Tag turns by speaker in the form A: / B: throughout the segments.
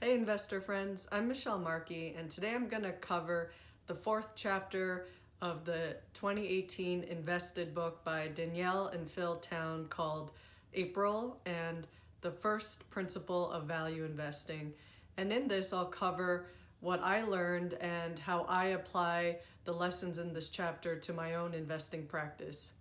A: Hey investor friends, I'm Michelle Markey, and today I'm going to cover the fourth chapter of the 2018 Invested book by Danielle and Phil Town called April and the first principle of value investing. And in this I'll cover what I learned and how I apply the lessons in this chapter to my own investing practice.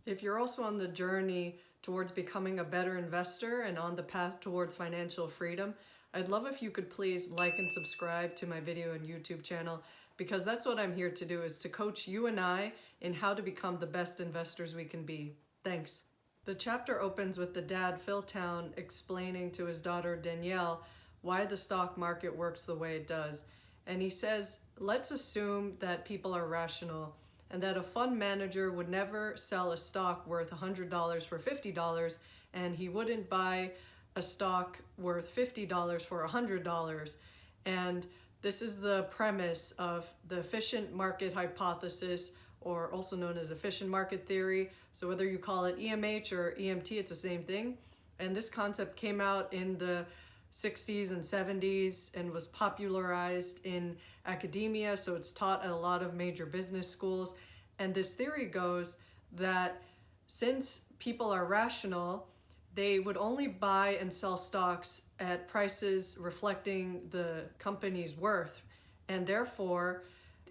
A: If you're also on the journey towards becoming a better investor and on the path towards financial freedom, I'd love if you could please like and subscribe to my video and YouTube channel, because that's what I'm here to do, is to coach you and I in how to become the best investors we can be. Thanks. The chapter opens with the dad, Phil Town, explaining to his daughter, Danielle, why the stock market works the way it does. And he says, let's assume that people are rational and that a fund manager would never sell a stock worth $100 for $50, and he wouldn't buy a stock worth $50 for $100. And this is the premise of the efficient market hypothesis, or also known as efficient market theory. So whether you call it EMH or EMT, it's the same thing. And this concept came out in the 60s and 70s and was popularized in academia, so it's taught at a lot of major business schools. And this theory goes that since people are rational, they would only buy and sell stocks at prices reflecting the company's worth, and therefore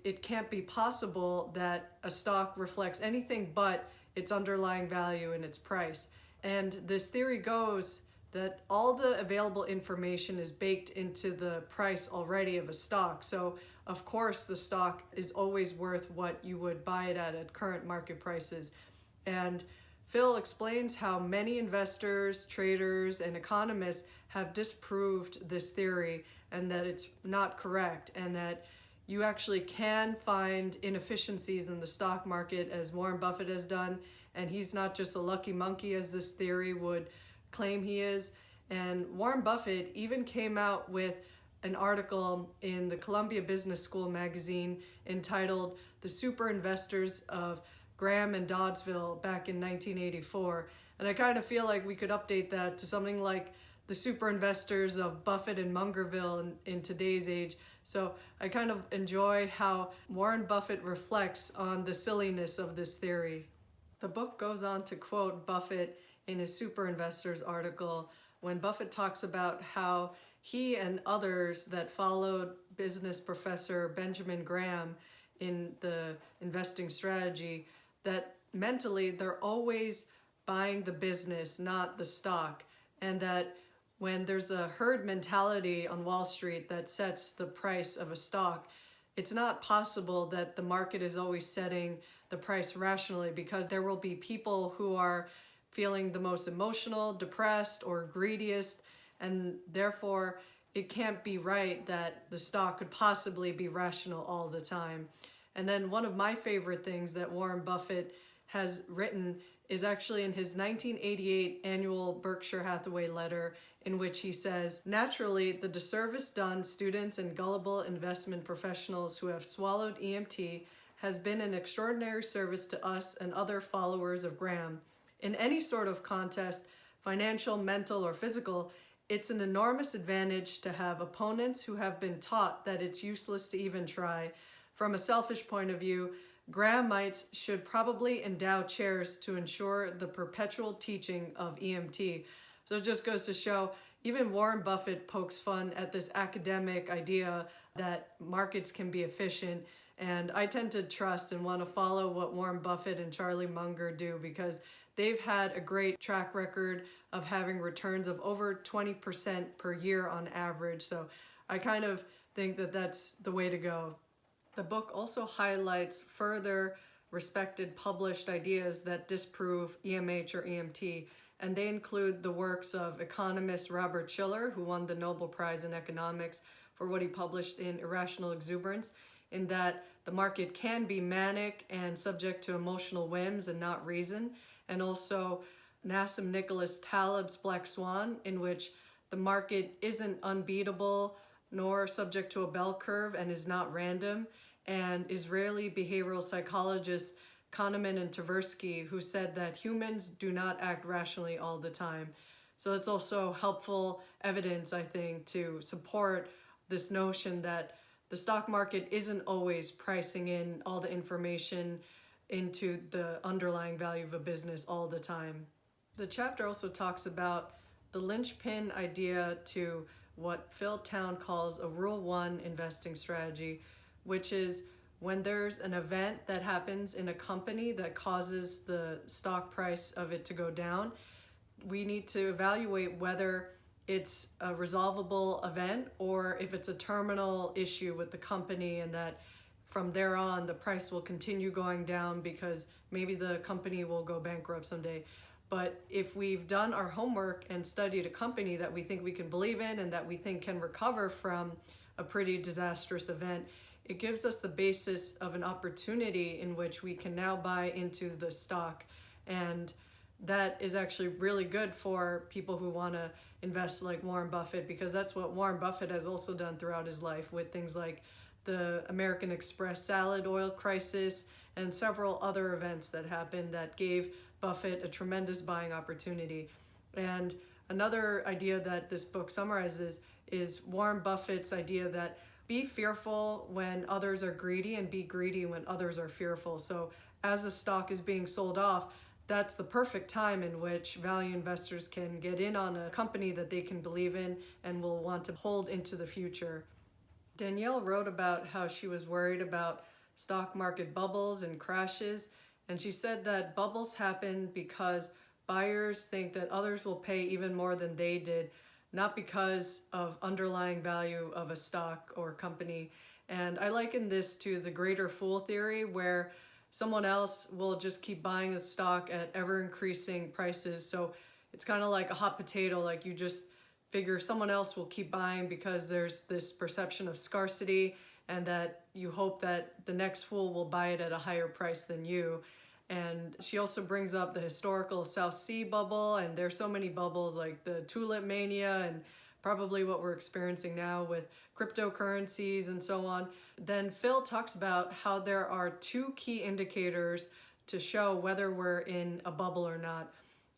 A: it can't be possible that a stock reflects anything but its underlying value and its price. And this theory goes that all the available information is baked into the price already of a stock. So of course the stock is always worth what you would buy it at current market prices. And Phil explains how many investors, traders, and economists have disproved this theory and that it's not correct, and that you actually can find inefficiencies in the stock market, as Warren Buffett has done, and he's not just a lucky monkey as this theory would claim he is. And Warren Buffett even came out with an article in the Columbia Business School magazine entitled "The Super Investors of Graham and Doddsville" back in 1984. And I kind of feel like we could update that to something like the super investors of Buffett and Mungerville in today's age. So I kind of enjoy how Warren Buffett reflects on the silliness of this theory. The book goes on to quote Buffett in his Super Investors article when Buffett talks about how he and others that followed business professor Benjamin Graham in the investing strategy, that mentally they're always buying the business, not the stock. And that when there's a herd mentality on Wall Street that sets the price of a stock, it's not possible that the market is always setting the price rationally, because there will be people who are feeling the most emotional, depressed, or greediest, and therefore it can't be right that the stock could possibly be rational all the time. And then one of my favorite things that Warren Buffett has written is actually in his 1988 annual Berkshire Hathaway letter, in which he says, "Naturally, the disservice done students and gullible investment professionals who have swallowed EMT has been an extraordinary service to us and other followers of Graham. In any sort of contest, financial, mental, or physical, it's an enormous advantage to have opponents who have been taught that it's useless to even try. From a selfish point of view, Grahamites should probably endow chairs to ensure the perpetual teaching of EMT." So it just goes to show, even Warren Buffett pokes fun at this academic idea that markets can be efficient. And I tend to trust and want to follow what Warren Buffett and Charlie Munger do, because they've had a great track record of having returns of over 20% per year on average. So I kind of think that that's the way to go. The book also highlights further respected published ideas that disprove EMH or EMT, and they include the works of economist Robert Shiller, who won the Nobel Prize in Economics for what he published in Irrational Exuberance, in that the market can be manic and subject to emotional whims and not reason, and also Nassim Nicholas Taleb's Black Swan, in which the market isn't unbeatable nor subject to a bell curve and is not random, and Israeli behavioral psychologists Kahneman and Tversky, who said that humans do not act rationally all the time. So it's also helpful evidence, I think, to support this notion that the stock market isn't always pricing in all the information into the underlying value of a business all the time. The chapter also talks about the linchpin idea to what Phil Town calls a Rule 1 investing strategy, which is when there's an event that happens in a company that causes the stock price of it to go down, we need to evaluate whether it's a resolvable event or if it's a terminal issue with the company, and that from there on the price will continue going down because maybe the company will go bankrupt someday. But if we've done our homework and studied a company that we think we can believe in and that we think can recover from a pretty disastrous event, it gives us the basis of an opportunity in which we can now buy into the stock. And that is actually really good for people who want to invest like Warren Buffett, because that's what Warren Buffett has also done throughout his life with things like the American Express salad oil crisis and several other events that happened that gave Buffett a tremendous buying opportunity. And another idea that this book summarizes is Warren Buffett's idea that be fearful when others are greedy and be greedy when others are fearful. So as a stock is being sold off, that's the perfect time in which value investors can get in on a company that they can believe in and will want to hold into the future. Danielle wrote about how she was worried about stock market bubbles and crashes, and she said that bubbles happen because buyers think that others will pay even more than they did, not because of underlying value of a stock or company. And I liken this to the greater fool theory, where someone else will just keep buying the stock at ever increasing prices. So it's kind of like a hot potato, like you just figure someone else will keep buying because there's this perception of scarcity, and that you hope that the next fool will buy it at a higher price than you. And she also brings up the historical South Sea bubble, and there's so many bubbles like the tulip mania and probably what we're experiencing now with cryptocurrencies and so on. Then Phil talks about how there are two key indicators to show whether we're in a bubble or not.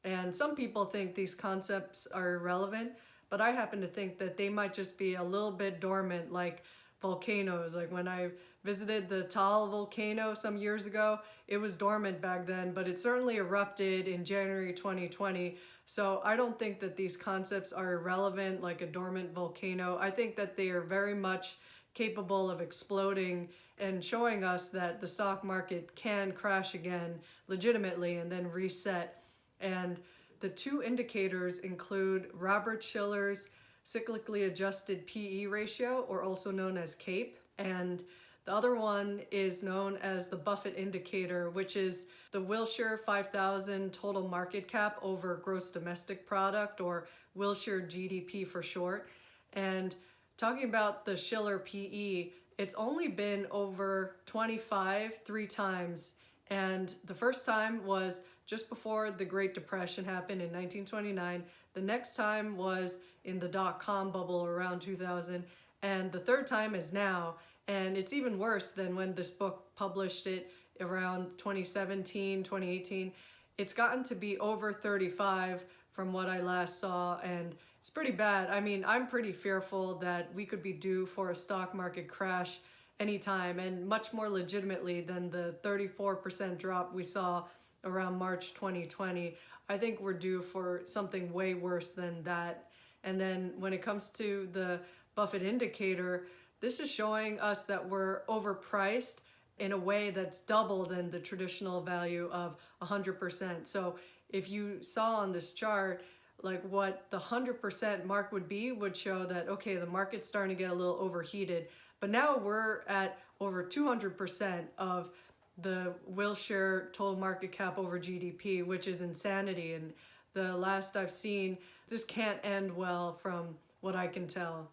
A: And some people think these concepts are irrelevant, but I happen to think that they might just be a little bit dormant, like volcanoes. Like when I visited the Taal volcano some years ago, it was dormant back then, but it certainly erupted in January 2020. So I don't think that these concepts are irrelevant like a dormant volcano. I think that they are very much capable of exploding and showing us that the stock market can crash again legitimately and then reset. And the two indicators include Robert Shiller's cyclically adjusted PE ratio, or also known as CAPE, and the other one is known as the Buffett indicator, which is the Wilshire 5000 total market cap over gross domestic product, or Wilshire GDP for short. And talking about the Shiller PE, it's only been over 25 three times. And the first time was just before the Great Depression happened in 1929. The next time was in the dot-com bubble around 2000. And the third time is now. And it's even worse than when this book published it around 2017, 2018. It's gotten to be over 35 from what I last saw, and it's pretty bad. I mean, I'm pretty fearful that we could be due for a stock market crash anytime, and much more legitimately than the 34% drop we saw around March 2020. I think we're due for something way worse than that. And then when it comes to the Buffett indicator, this is showing us that we're overpriced in a way that's double than the traditional value of 100%. So if you saw on this chart, like what the 100% mark would show that, okay, the market's starting to get a little overheated. But now we're at over 200% of the Wilshire total market cap over GDP, which is insanity. And the last I've seen, this can't end well from what I can tell.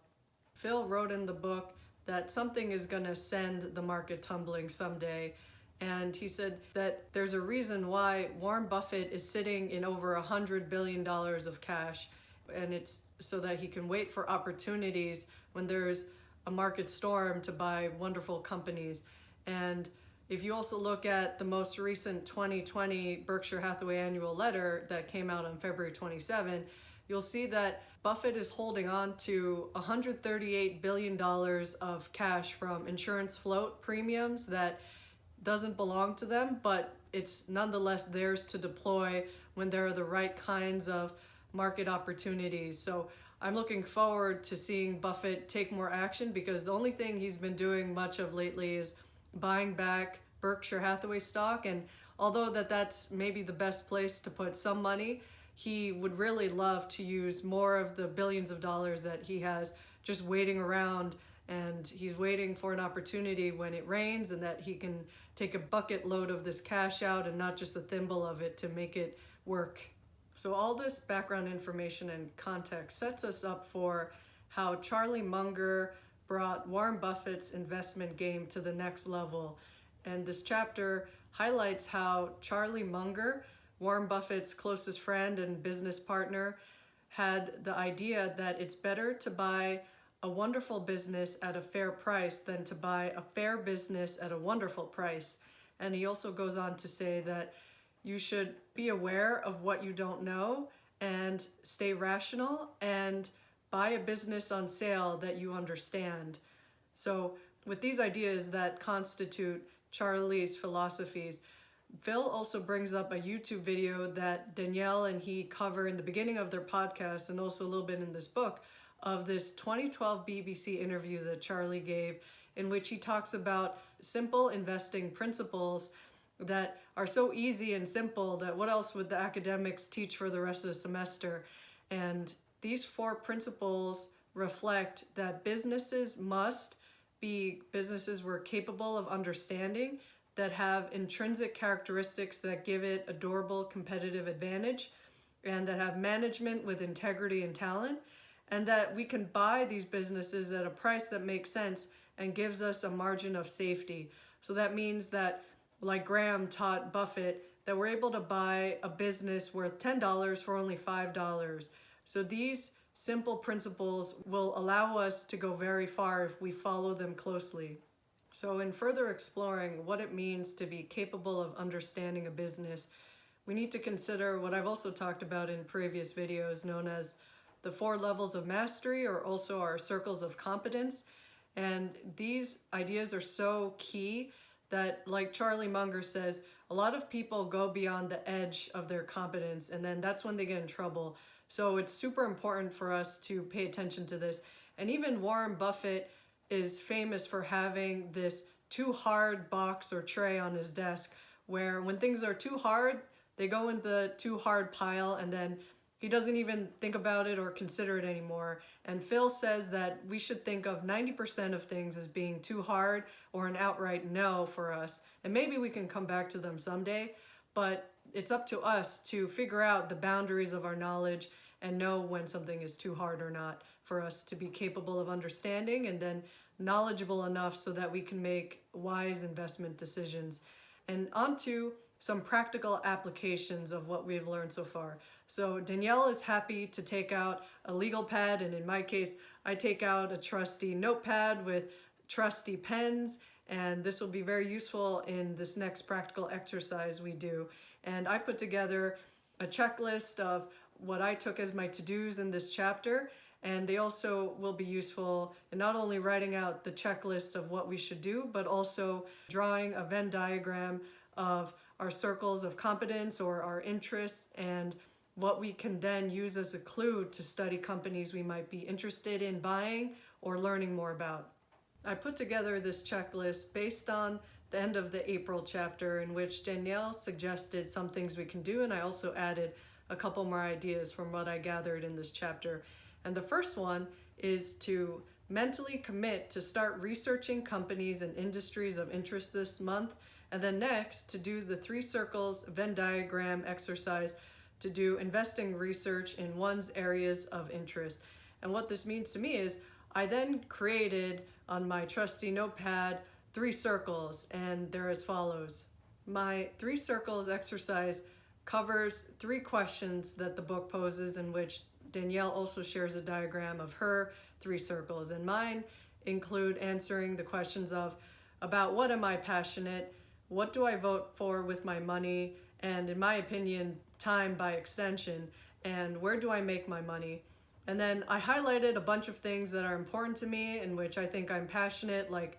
A: Phil wrote in the book that something is going to send the market tumbling someday. And he said that there's a reason why Warren Buffett is sitting in over $100 billion of cash. And it's so that he can wait for opportunities when there's a market storm to buy wonderful companies. And if you also look at the most recent 2020 Berkshire Hathaway annual letter that came out on February 27, you'll see that Buffett is holding on to $138 billion of cash from insurance float premiums that doesn't belong to them, but it's nonetheless theirs to deploy when there are the right kinds of market opportunities. So I'm looking forward to seeing Buffett take more action, because the only thing he's been doing much of lately is buying back Berkshire Hathaway stock. And although that's maybe the best place to put some money, he would really love to use more of the billions of dollars that he has just waiting around, and he's waiting for an opportunity when it rains and that he can take a bucket load of this cash out and not just a thimble of it to make it work. So all this background information and context sets us up for how Charlie Munger brought Warren Buffett's investment game to the next level. And this chapter highlights how Charlie Munger, Warren Buffett's closest friend and business partner, had the idea that it's better to buy a wonderful business at a fair price than to buy a fair business at a wonderful price. And he also goes on to say that you should be aware of what you don't know and stay rational and buy a business on sale that you understand. So with these ideas that constitute Charlie's philosophies, Phil also brings up a YouTube video that Danielle and he cover in the beginning of their podcast, and also a little bit in this book, of this 2012 BBC interview that Charlie gave, in which he talks about simple investing principles that are so easy and simple that what else would the academics teach for the rest of the semester? And these 4 principles reflect that businesses must be businesses we're capable of understanding, that have intrinsic characteristics that give it a durable competitive advantage, and that have management with integrity and talent, and that we can buy these businesses at a price that makes sense and gives us a margin of safety. So that means that, like Graham taught Buffett, that we're able to buy a business worth $10 for only $5. So these simple principles will allow us to go very far if we follow them closely. So in further exploring what it means to be capable of understanding a business, we need to consider what I've also talked about in previous videos, known as the 4 levels of mastery, or also our circles of competence. And these ideas are so key that, like Charlie Munger says, a lot of people go beyond the edge of their competence, and then that's when they get in trouble. So it's super important for us to pay attention to this. And even Warren Buffett is famous for having this too hard box or tray on his desk, where when things are too hard, they go in the too hard pile, and then he doesn't even think about it or consider it anymore. And Phil says that we should think of 90% of things as being too hard or an outright no for us. And maybe we can come back to them someday, but it's up to us to figure out the boundaries of our knowledge and know when something is too hard or not, for us to be capable of understanding and then knowledgeable enough so that we can make wise investment decisions. And onto some practical applications of what we've learned so far. So Danielle is happy to take out a legal pad, and in my case, I take out a trusty notepad with trusty pens, and this will be very useful in this next practical exercise we do. And I put together a checklist of what I took as my to-dos in this chapter, and they also will be useful in not only writing out the checklist of what we should do, but also drawing a Venn diagram of our circles of competence or our interests, and what we can then use as a clue to study companies we might be interested in buying or learning more about. I put together this checklist based on the end of the April chapter, in which Danielle suggested some things we can do, and I also added a couple more ideas from what I gathered in this chapter. And the first one is to mentally commit to start researching companies and industries of interest this month, and then next to do the 3 circles Venn diagram exercise to do investing research in one's areas of interest. And what this means to me is I then created on my trusty notepad 3 circles, and they're as follows. My 3 circles exercise covers 3 questions that the book poses, in which Danielle also shares a diagram of her 3 circles, and mine include answering the questions of about what am I passionate, what do I vote for with my money, and in my opinion, time by extension, and where do I make my money. And then I highlighted a bunch of things that are important to me in which I think I'm passionate, like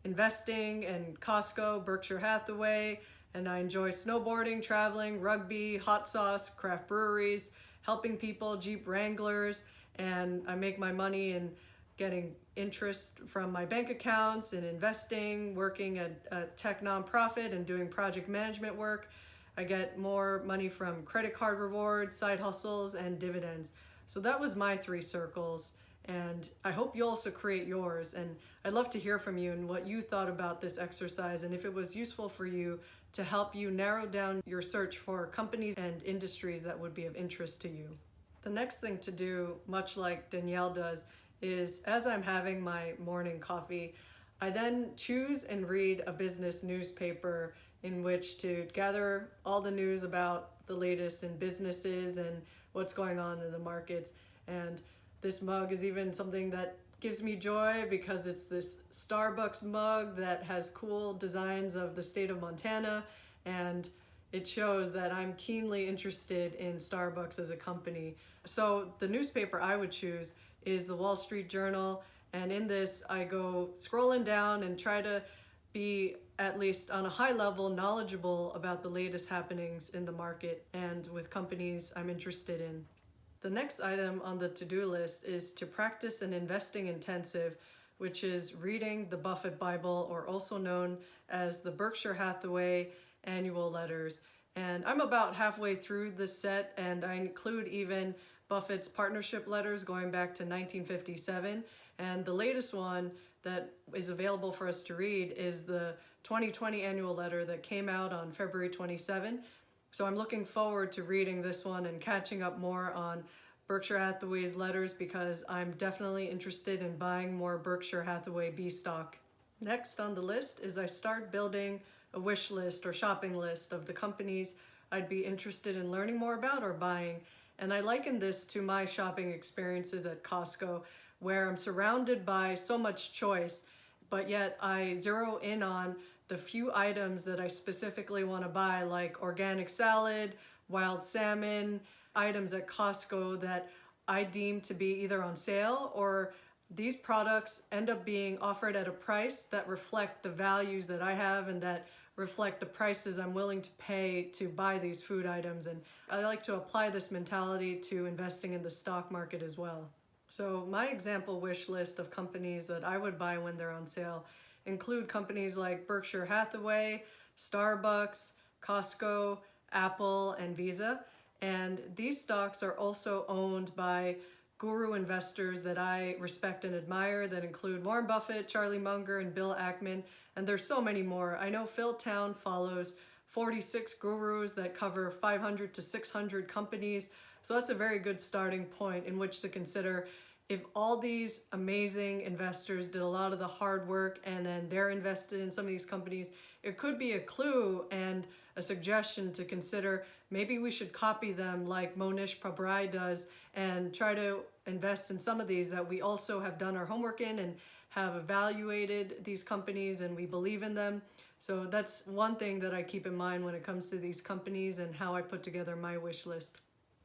A: investing and Costco, Berkshire Hathaway, and I enjoy snowboarding, traveling, rugby, hot sauce, craft breweries, helping people, Jeep Wranglers, and I make my money in getting interest from my bank accounts and investing, working at a tech nonprofit and doing project management work. I get more money from credit card rewards, side hustles, and dividends. So that was my 3 circles, and I hope you also create yours. And I'd love to hear from you and what you thought about this exercise and if it was useful for you to help you narrow down your search for companies and industries that would be of interest to you. The next thing to do, much like Danielle does, is as I'm having my morning coffee, I then choose and read a business newspaper in which to gather all the news about the latest in businesses and what's going on in the markets. And this mug is even something that gives me joy because it's this Starbucks mug that has cool designs of the state of Montana, and it shows that I'm keenly interested in Starbucks as a company. So the newspaper I would choose is the Wall Street Journal, and in this I go scrolling down and try to be at least on a high level knowledgeable about the latest happenings in the market and with companies I'm interested in. The next item on the to-do list is to practice an investing intensive, which is reading the Buffett Bible, or also known as the Berkshire Hathaway annual letters. And I'm about halfway through this set, and I include even Buffett's partnership letters going back to 1957. And the latest one that is available for us to read is the 2020 annual letter that came out on February 27. So I'm looking forward to reading this one and catching up more on Berkshire Hathaway's letters because I'm definitely interested in buying more Berkshire Hathaway B stock. Next on the list is I start building a wish list or shopping list of the companies I'd be interested in learning more about or buying. And I liken this to my shopping experiences at Costco, where I'm surrounded by so much choice, but yet I zero in on the few items that I specifically want to buy, like organic salad, wild salmon, items at Costco that I deem to be either on sale or these products end up being offered at a price that reflect the values that I have and that reflect the prices I'm willing to pay to buy these food items. And I like to apply this mentality to investing in the stock market as well. So my example wish list of companies that I would buy when they're on sale include companies like Berkshire Hathaway, Starbucks, Costco, Apple, and Visa. And these stocks are also owned by guru investors that I respect and admire that include Warren Buffett, Charlie Munger, and Bill Ackman. And there's so many more. I know Phil Town follows 46 gurus that cover 500 to 600 companies. So that's a very good starting point in which to consider if all these amazing investors did a lot of the hard work and then they're invested in some of these companies, it could be a clue and a suggestion to consider maybe we should copy them like Monish Pabrai does and try to invest in some of these that we also have done our homework in and have evaluated these companies and we believe in them. So that's one thing that I keep in mind when it comes to these companies and how I put together my wish list.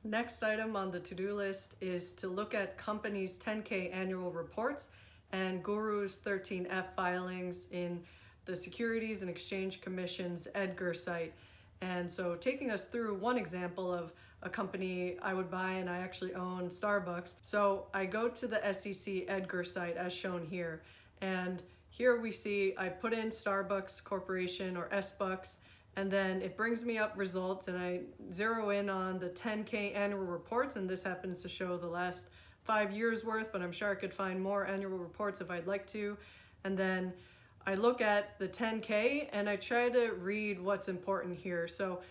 A: Next item on the to-do list is to look at companies' 10K annual reports and Guru's 13F filings in the Securities and Exchange Commission's EDGAR site. And so taking us through one example of a company I would buy, and I actually own Starbucks. So I go to the SEC EDGAR site as shown here. And here we see I put in Starbucks Corporation or SBucks, and then it brings me up results and I zero in on the 10K annual reports, and this happens to show the last 5 years worth, but I'm sure I could find more annual reports if I'd like to. And then I look at the 10K and I try to read what's important here. So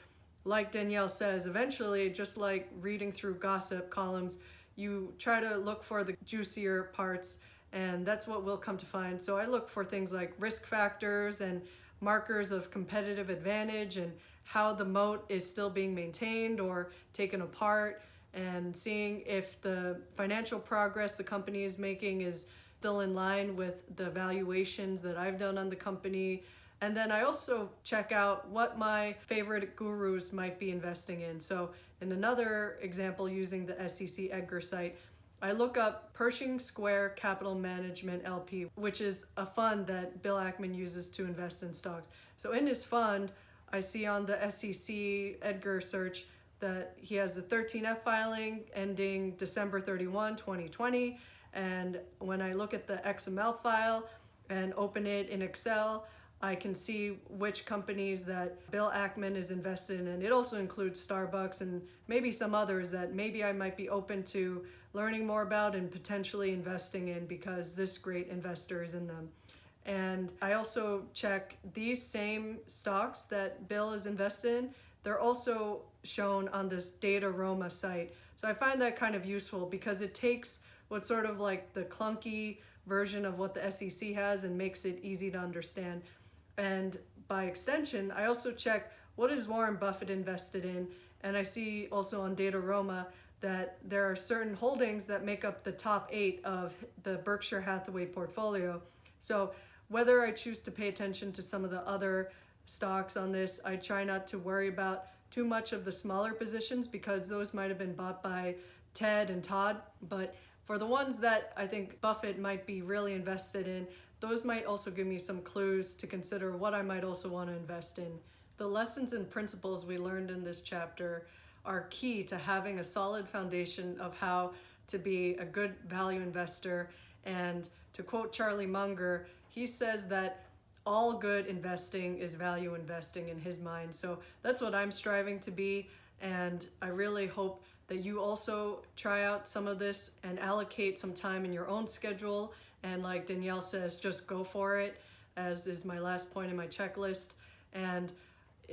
A: like Danielle says, eventually, just like reading through gossip columns, you try to look for the juicier parts, and that's what we'll come to find. So I look for things like risk factors and markers of competitive advantage and how the moat is still being maintained or taken apart, and seeing if the financial progress the company is making is still in line with the valuations that I've done on the company. And then I also check out what my favorite gurus might be investing in. So In another example, using the SEC EDGAR site, I look up Pershing Square Capital Management LP, which is a fund that Bill Ackman uses to invest in stocks. So in his fund, I see on the SEC EDGAR search that he has the 13F filing ending December 31, 2020. And when I look at the XML file and open it in Excel, I can see which companies that Bill Ackman is invested in. And it also includes Starbucks and maybe some others that maybe I might be open to learning more about and potentially investing in because this great investor is in them. And I also check these same stocks that Bill is invested in. They're also shown on this Data Roma site. So I find that kind of useful because it takes what's sort of like the clunky version of what the SEC has and makes it easy to understand. And by extension, I also check what is Warren Buffett invested in. And I see also on Data Roma that there are certain holdings that make up the top 8 of the Berkshire Hathaway portfolio. So whether I choose to pay attention to some of the other stocks on this, I try not to worry about too much of the smaller positions because those might have been bought by Ted and Todd. But for the ones that I think Buffett might be really invested in, those might also give me some clues to consider what I might also want to invest in. The lessons and principles we learned in this chapter are key to having a solid foundation of how to be a good value investor. And to quote Charlie Munger, he says that all good investing is value investing in his mind. So that's what I'm striving to be. And I really hope that you also try out some of this and allocate some time in your own schedule. And like Danielle says, just go for it, as is my last point in my checklist. And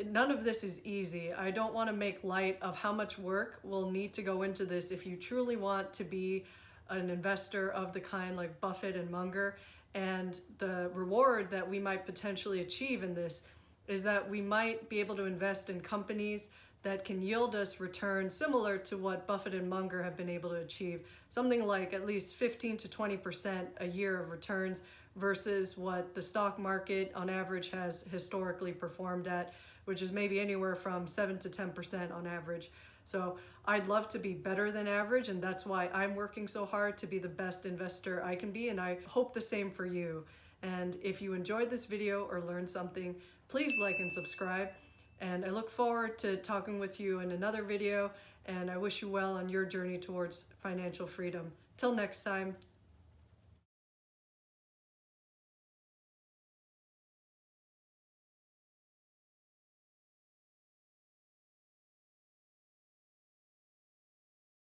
A: none of this is easy. I don't want to make light of how much work will need to go into this if you truly want to be an investor of the kind like Buffett and Munger. And the reward that we might potentially achieve in this is that we might be able to invest in companies that can yield us returns similar to what Buffett and Munger have been able to achieve. Something like at least 15 to 20% a year of returns versus what the stock market on average has historically performed at, which is maybe anywhere from 7 to 10% on average. So I'd love to be better than average, and that's why I'm working so hard to be the best investor I can be, and I hope the same for you. And if you enjoyed this video or learned something, please like and subscribe. And I look forward to talking with you in another video, and I wish you well on your journey towards financial freedom. Till next time.